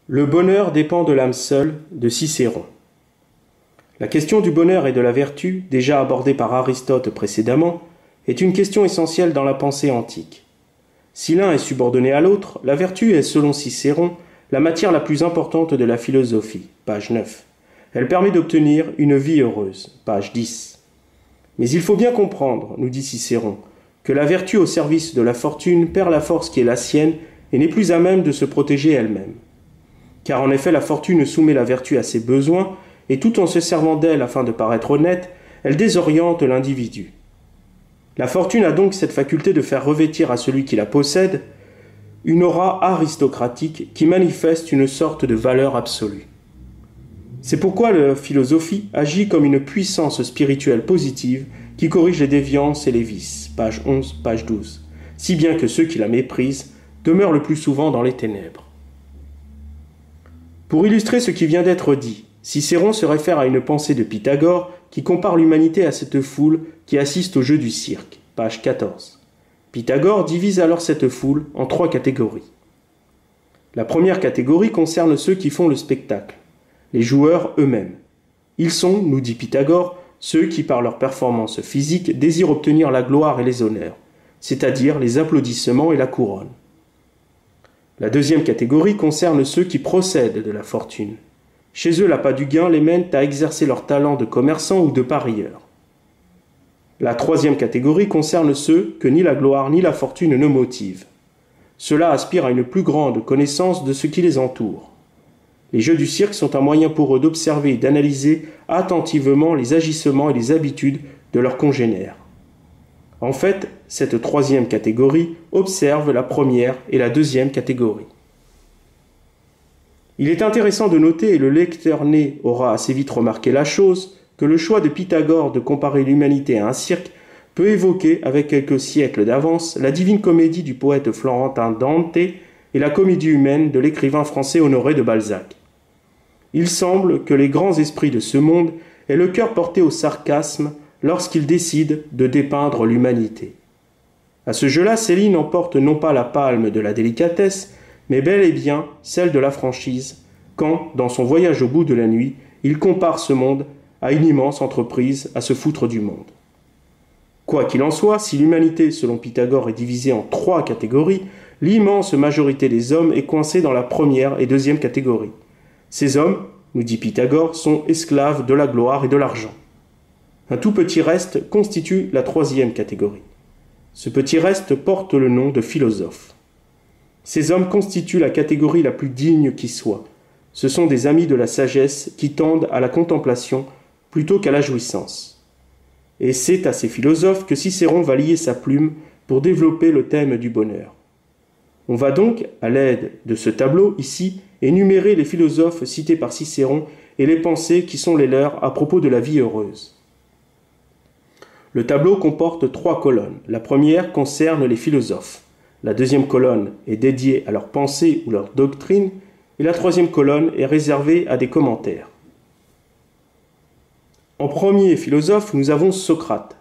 Le bonheur dépend de l'âme seule, de Cicéron. La question du bonheur et de la vertu, déjà abordée par Aristote précédemment, est une question essentielle dans la pensée antique. Si l'un est subordonné à l'autre, la vertu est, selon Cicéron, la matière la plus importante de la philosophie, page 9. Elle permet d'obtenir une vie heureuse, page 10. Mais il faut bien comprendre, nous dit Cicéron, que la vertu au service de la fortune perd la force qui est la sienne et n'est plus à même de se protéger elle-même. Car en effet la fortune soumet la vertu à ses besoins, et tout en se servant d'elle afin de paraître honnête, elle désoriente l'individu. La fortune a donc cette faculté de faire revêtir à celui qui la possède une aura aristocratique qui manifeste une sorte de valeur absolue. C'est pourquoi la philosophie agit comme une puissance spirituelle positive qui corrige les déviances et les vices, page 11, page 12, si bien que ceux qui la méprisent demeurent le plus souvent dans les ténèbres. Pour illustrer ce qui vient d'être dit, Cicéron se réfère à une pensée de Pythagore qui compare l'humanité à cette foule qui assiste au jeu du cirque, page 14. Pythagore divise alors cette foule en 3 catégories. La première catégorie concerne ceux qui font le spectacle, les joueurs eux-mêmes. Ils sont, nous dit Pythagore, ceux qui par leur performance physique désirent obtenir la gloire et les honneurs, c'est-à-dire les applaudissements et la couronne. La deuxième catégorie concerne ceux qui procèdent de la fortune. Chez eux, l'appât du gain les mène à exercer leur talent de commerçant ou de parieur. La troisième catégorie concerne ceux que ni la gloire ni la fortune ne motivent. Ceux-là aspirent à une plus grande connaissance de ce qui les entoure. Les jeux du cirque sont un moyen pour eux d'observer et d'analyser attentivement les agissements et les habitudes de leurs congénères. En fait, cette troisième catégorie observe la première et la deuxième catégorie. Il est intéressant de noter, et le lecteur né aura assez vite remarqué la chose, que le choix de Pythagore de comparer l'humanité à un cirque peut évoquer, avec quelques siècles d'avance, la divine comédie du poète florentin Dante et la comédie humaine de l'écrivain français Honoré de Balzac. Il semble que les grands esprits de ce monde aient le cœur porté au sarcasme lorsqu'ils décident de dépeindre l'humanité. À ce jeu-là, Céline emporte non pas la palme de la délicatesse, mais bel et bien celle de la franchise, quand, dans son voyage au bout de la nuit, il compare ce monde à une immense entreprise à se foutre du monde. Quoi qu'il en soit, si l'humanité, selon Pythagore, est divisée en 3 catégories, l'immense majorité des hommes est coincée dans la première et deuxième catégorie. Ces hommes, nous dit Pythagore, sont esclaves de la gloire et de l'argent. Un tout petit reste constitue la 3e catégorie. Ce petit reste porte le nom de philosophes. Ces hommes constituent la catégorie la plus digne qui soit. Ce sont des amis de la sagesse qui tendent à la contemplation plutôt qu'à la jouissance. Et c'est à ces philosophes que Cicéron va lier sa plume pour développer le thème du bonheur. On va donc, à l'aide de ce tableau ici, énumérer les philosophes cités par Cicéron et les pensées qui sont les leurs à propos de la vie heureuse. Le tableau comporte 3 colonnes. La première concerne les philosophes. La deuxième colonne est dédiée à leurs pensées ou leurs doctrines, et la troisième colonne est réservée à des commentaires. En premier philosophe, nous avons Socrate.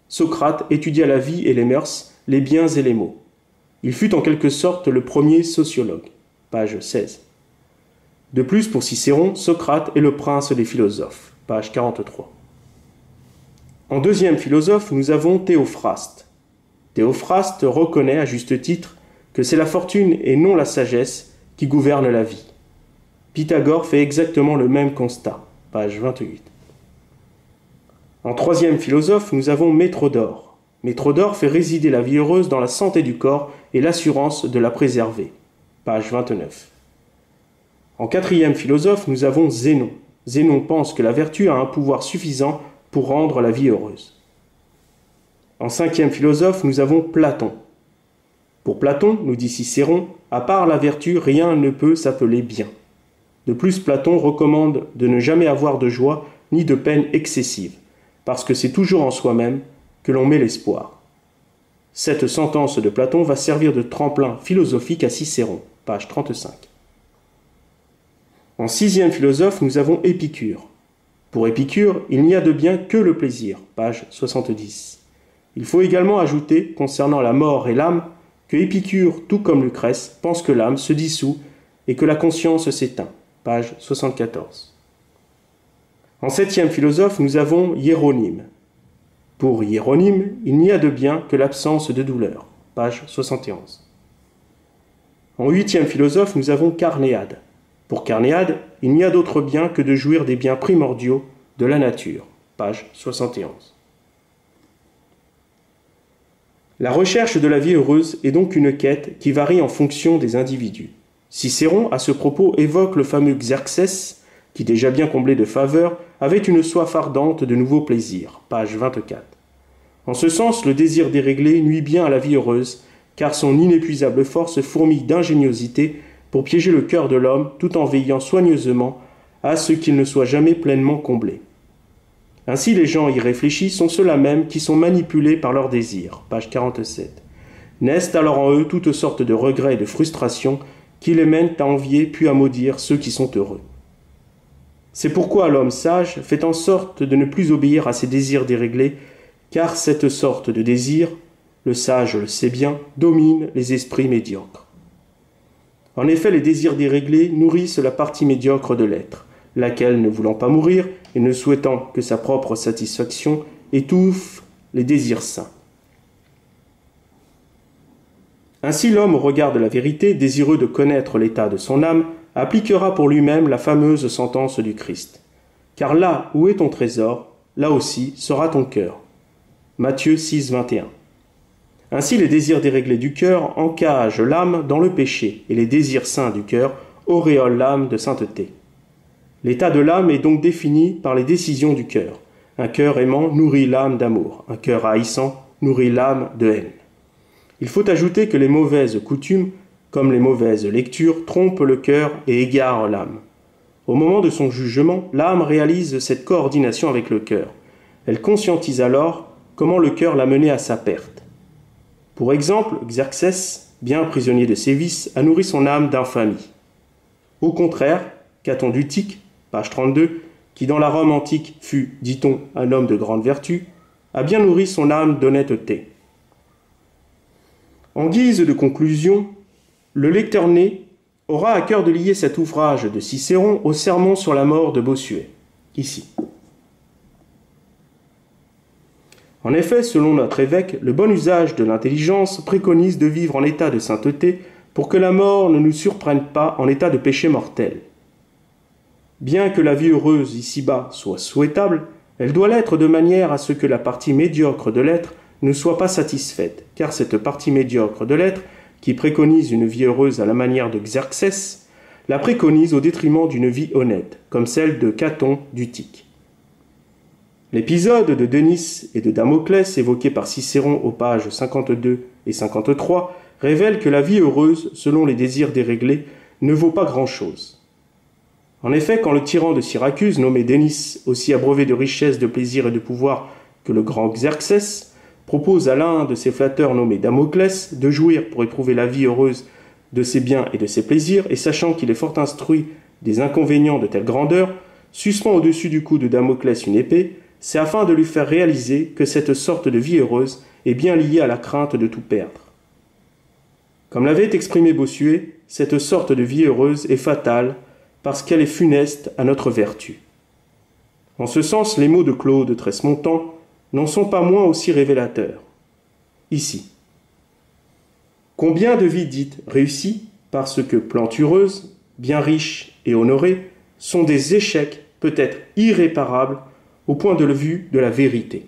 Socrate étudia la vie et les mœurs, les biens et les maux. Il fut en quelque sorte le premier sociologue, page 16. De plus, pour Cicéron, Socrate est le prince des philosophes, page 43. En deuxième philosophe, nous avons Théophraste. Théophraste reconnaît à juste titre que c'est la fortune et non la sagesse qui gouverne la vie. Pythagore fait exactement le même constat, page 28. En troisième philosophe, nous avons Métrodore. Métrodore fait résider la vie heureuse dans la santé du corps et l'assurance de la préserver, page 29. En quatrième philosophe, nous avons Zénon. Zénon pense que la vertu a un pouvoir suffisant pour rendre la vie heureuse. En cinquième philosophe, nous avons Platon. Pour Platon, nous dit Cicéron, à part la vertu, rien ne peut s'appeler bien. De plus, Platon recommande de ne jamais avoir de joie ni de peine excessive, parce que c'est toujours en soi-même que l'on met l'espoir. Cette sentence de Platon va servir de tremplin philosophique à Cicéron, page 35. En sixième philosophe, nous avons Épicure. Pour Épicure, il n'y a de bien que le plaisir, page 70. Il faut également ajouter, concernant la mort et l'âme, que Épicure, tout comme Lucrèce, pense que l'âme se dissout et que la conscience s'éteint. Page 74. En septième philosophe, nous avons Hiéronyme. Pour Hiéronyme, il n'y a de bien que l'absence de douleur. Page 71. En huitième philosophe, nous avons Carnéade. Pour Carnéade, il n'y a d'autre bien que de jouir des biens primordiaux de la nature. Page 71. La recherche de la vie heureuse est donc une quête qui varie en fonction des individus. Cicéron, à ce propos, évoque le fameux Xerxès, qui, déjà bien comblé de faveurs, avait une soif ardente de nouveaux plaisirs. Page 24. En ce sens, le désir déréglé nuit bien à la vie heureuse, car son inépuisable force fourmille d'ingéniosité pour piéger le cœur de l'homme tout en veillant soigneusement à ce qu'il ne soit jamais pleinement comblé. Ainsi, les gens irréfléchis sont ceux-là même qui sont manipulés par leurs désirs. Page 47. Naissent alors en eux toutes sortes de regrets et de frustrations qui les mènent à envier puis à maudire ceux qui sont heureux. C'est pourquoi l'homme sage fait en sorte de ne plus obéir à ses désirs déréglés, car cette sorte de désir, le sage le sait bien, domine les esprits médiocres. En effet, les désirs déréglés nourrissent la partie médiocre de l'être, laquelle, ne voulant pas mourir et ne souhaitant que sa propre satisfaction, étouffe les désirs sains. Ainsi, l'homme, au regard de la vérité, désireux de connaître l'état de son âme, appliquera pour lui-même la fameuse sentence du Christ. Car là où est ton trésor, là aussi sera ton cœur. Matthieu 6, 21. Ainsi, les désirs déréglés du cœur encagent l'âme dans le péché, et les désirs saints du cœur auréolent l'âme de sainteté. L'état de l'âme est donc défini par les décisions du cœur. Un cœur aimant nourrit l'âme d'amour, un cœur haïssant nourrit l'âme de haine. Il faut ajouter que les mauvaises coutumes, comme les mauvaises lectures, trompent le cœur et égarent l'âme. Au moment de son jugement, l'âme réalise cette coordination avec le cœur. Elle conscientise alors comment le cœur l'a mené à sa perte. Pour exemple, Xerxès, bien prisonnier de ses vices, a nourri son âme d'infamie. Au contraire, Caton d'Utique, page 32, qui dans la Rome antique fut, dit-on, un homme de grande vertu, a bien nourri son âme d'honnêteté. En guise de conclusion, le lecteur né aura à cœur de lier cet ouvrage de Cicéron au sermon sur la mort de Bossuet, ici. En effet, selon notre évêque, le bon usage de l'intelligence préconise de vivre en état de sainteté pour que la mort ne nous surprenne pas en état de péché mortel. Bien que la vie heureuse ici-bas soit souhaitable, elle doit l'être de manière à ce que la partie médiocre de l'être ne soit pas satisfaite, car cette partie médiocre de l'être, qui préconise une vie heureuse à la manière de Xerxès, la préconise au détriment d'une vie honnête, comme celle de Caton d'Utique. L'épisode de Denis et de Damoclès évoqué par Cicéron aux pages 52 et 53 révèle que la vie heureuse, selon les désirs déréglés, ne vaut pas grand-chose. En effet, quand le tyran de Syracuse, nommé Denis, aussi abreuvé de richesses, de plaisir et de pouvoir que le grand Xerxès, propose à l'un de ses flatteurs nommé Damoclès de jouir pour éprouver la vie heureuse de ses biens et de ses plaisirs, et sachant qu'il est fort instruit des inconvénients de telle grandeur, suspend au-dessus du cou de Damoclès une épée, c'est afin de lui faire réaliser que cette sorte de vie heureuse est bien liée à la crainte de tout perdre. Comme l'avait exprimé Bossuet, cette sorte de vie heureuse est fatale parce qu'elle est funeste à notre vertu. En ce sens, les mots de Claude Tresmontant n'en sont pas moins aussi révélateurs. Ici. Combien de vies dites réussies, parce que plantureuses, bien riches et honorées, sont des échecs peut-être irréparables au point de vue de la vérité.